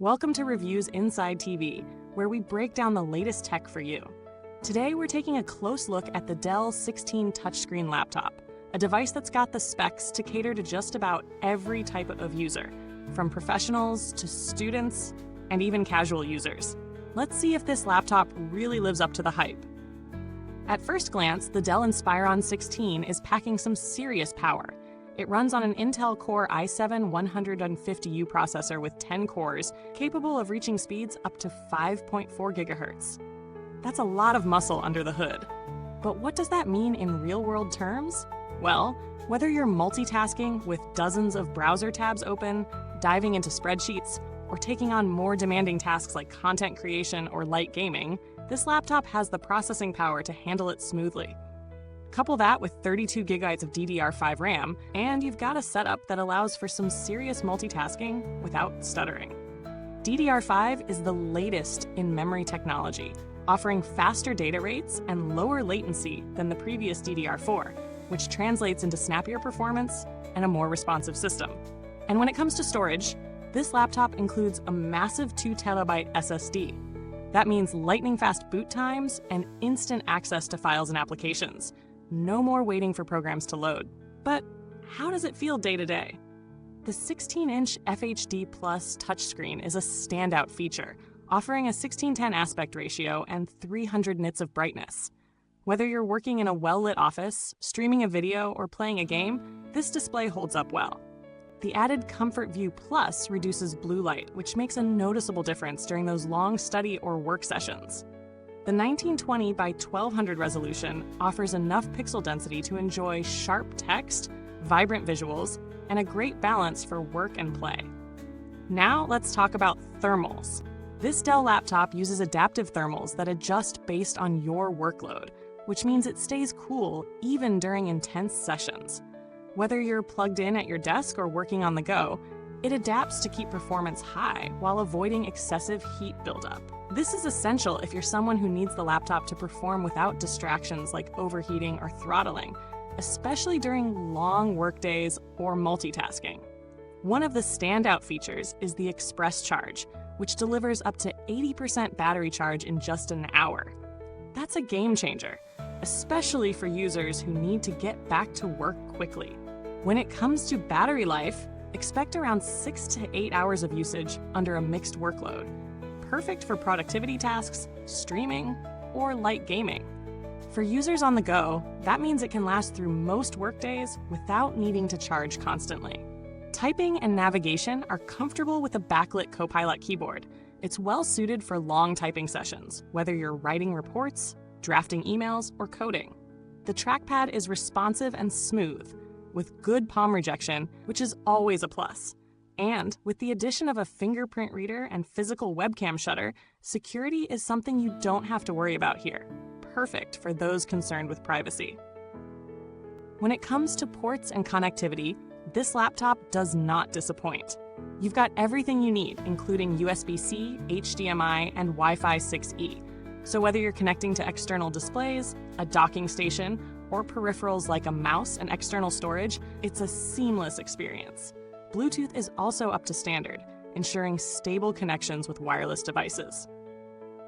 Welcome to Reviews Inside TV, where we break down the latest tech for you. Today, we're taking a close look at the Dell 16 touchscreen laptop, a device that's got the specs to cater to just about every type of user, from professionals to students and even casual users. Let's see if this laptop really lives up to the hype. At first glance, the Dell Inspiron 16 is packing some serious power. It runs on an Intel Core i7-150U processor with 10 cores, capable of reaching speeds up to 5.4 GHz. That's a lot of muscle under the hood. But what does that mean in real-world terms? Well, whether you're multitasking with dozens of browser tabs open, diving into spreadsheets, or taking on more demanding tasks like content creation or light gaming, this laptop has the processing power to handle it smoothly. Couple that with 32 GB of DDR5 RAM, and you've got a setup that allows for some serious multitasking without stuttering. DDR5 is the latest in memory technology, offering faster data rates and lower latency than the previous DDR4, which translates into snappier performance and a more responsive system. And when it comes to storage, this laptop includes a massive 2TB SSD. That means lightning-fast boot times and instant access to files and applications. No more waiting for programs to load. But how does it feel day to day? The 16-inch FHD Plus touchscreen is a standout feature, offering a 16:10 aspect ratio and 300 nits of brightness. Whether you're working in a well-lit office, streaming a video, or playing a game, this display holds up well. The added Comfort View Plus reduces blue light, which makes a noticeable difference during those long study or work sessions. The 1920 by 1200 resolution offers enough pixel density to enjoy sharp text, vibrant visuals, and a great balance for work and play. Now let's talk about thermals. This Dell laptop uses adaptive thermals that adjust based on your workload, which means it stays cool even during intense sessions. Whether you're plugged in at your desk or working on the go, it adapts to keep performance high while avoiding excessive heat buildup. This is essential if you're someone who needs the laptop to perform without distractions like overheating or throttling, especially during long workdays or multitasking. One of the standout features is the Express Charge, which delivers up to 80% battery charge in just an hour. That's a game changer, especially for users who need to get back to work quickly. When it comes to battery life, expect around 6 to 8 hours of usage under a mixed workload. Perfect for productivity tasks, streaming, or light gaming. For users on the go, that means it can last through most workdays without needing to charge constantly. Typing and navigation are comfortable with a Backlit Copilot keyboard. It's well suited for long typing sessions, whether you're writing reports, drafting emails, or coding. The trackpad is responsive and smooth, with good palm rejection, which is always a plus. And with the addition of a fingerprint reader and physical webcam shutter, security is something you don't have to worry about here. Perfect for those concerned with privacy. When it comes to ports and connectivity, this laptop does not disappoint. You've got everything you need, including USB-C, HDMI, and Wi-Fi 6E. So whether you're connecting to external displays, a docking station, or peripherals like a mouse and external storage, it's a seamless experience. Bluetooth is also up to standard, ensuring stable connections with wireless devices.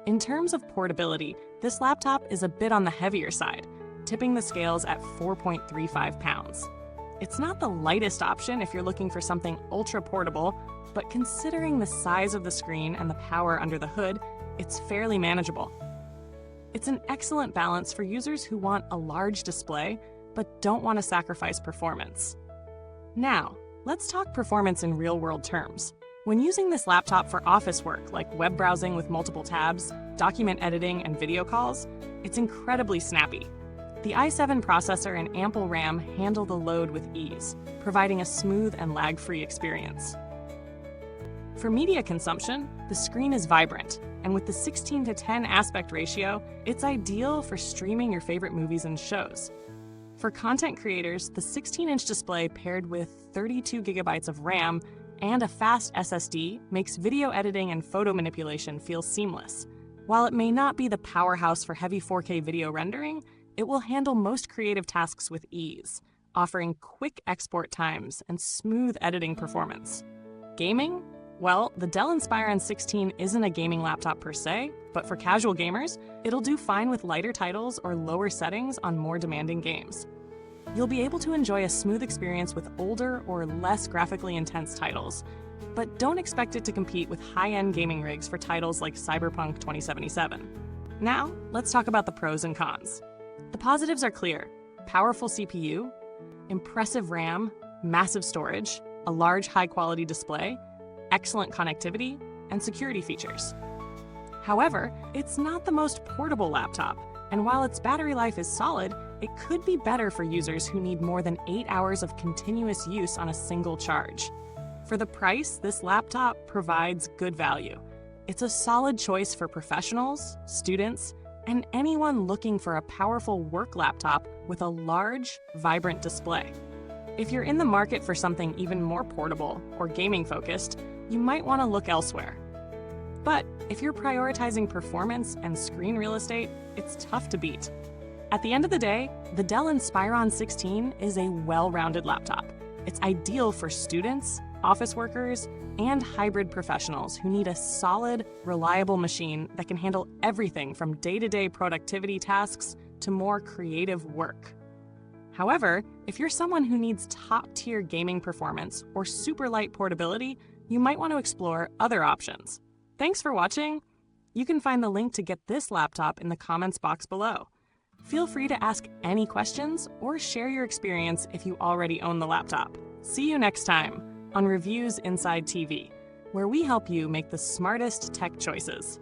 In terms of portability, this laptop is a bit on the heavier side, tipping the scales at 4.35 pounds. It's not the lightest option if you're looking for something ultra portable, but considering the size of the screen and the power under the hood, it's fairly manageable. It's an excellent balance for users who want a large display, but don't want to sacrifice performance. Now, let's talk performance in real-world terms. When using this laptop for office work, like web browsing with multiple tabs, document editing, and video calls, it's incredibly snappy. The i7 processor and ample RAM handle the load with ease, providing a smooth and lag-free experience. For media consumption, the screen is vibrant, and with the 16:10 aspect ratio, it's ideal for streaming your favorite movies and shows. For content creators, the 16-inch display paired with 32 GB of RAM and a fast SSD makes video editing and photo manipulation feel seamless. While it may not be the powerhouse for heavy 4K video rendering, it will handle most creative tasks with ease, offering quick export times and smooth editing performance. Gaming? Well, the Dell Inspiron 16 isn't a gaming laptop per se, but for casual gamers, it'll do fine with lighter titles or lower settings on more demanding games. You'll be able to enjoy a smooth experience with older or less graphically intense titles, but don't expect it to compete with high-end gaming rigs for titles like Cyberpunk 2077. Now, let's talk about the pros and cons. The positives are clear: powerful CPU, impressive RAM, massive storage, a large high-quality display, excellent connectivity, and security features. However, it's not the most portable laptop, and while its battery life is solid, it could be better for users who need more than 8 hours of continuous use on a single charge. For the price, this laptop provides good value. It's a solid choice for professionals, students, and anyone looking for a powerful work laptop with a large, vibrant display. If you're in the market for something even more portable or gaming-focused, you might want to look elsewhere. But if you're prioritizing performance and screen real estate, it's tough to beat. At the end of the day, the Dell Inspiron 16 is a well-rounded laptop. It's ideal for students, office workers, and hybrid professionals who need a solid, reliable machine that can handle everything from day-to-day productivity tasks to more creative work. However, if you're someone who needs top-tier gaming performance or super light portability, you might want to explore other options. Thanks for watching. You can find the link to get this laptop in the comments box below. Feel free to ask any questions or share your experience if you already own the laptop. See you next time on Reviews Inside TV, where we help you make the smartest tech choices.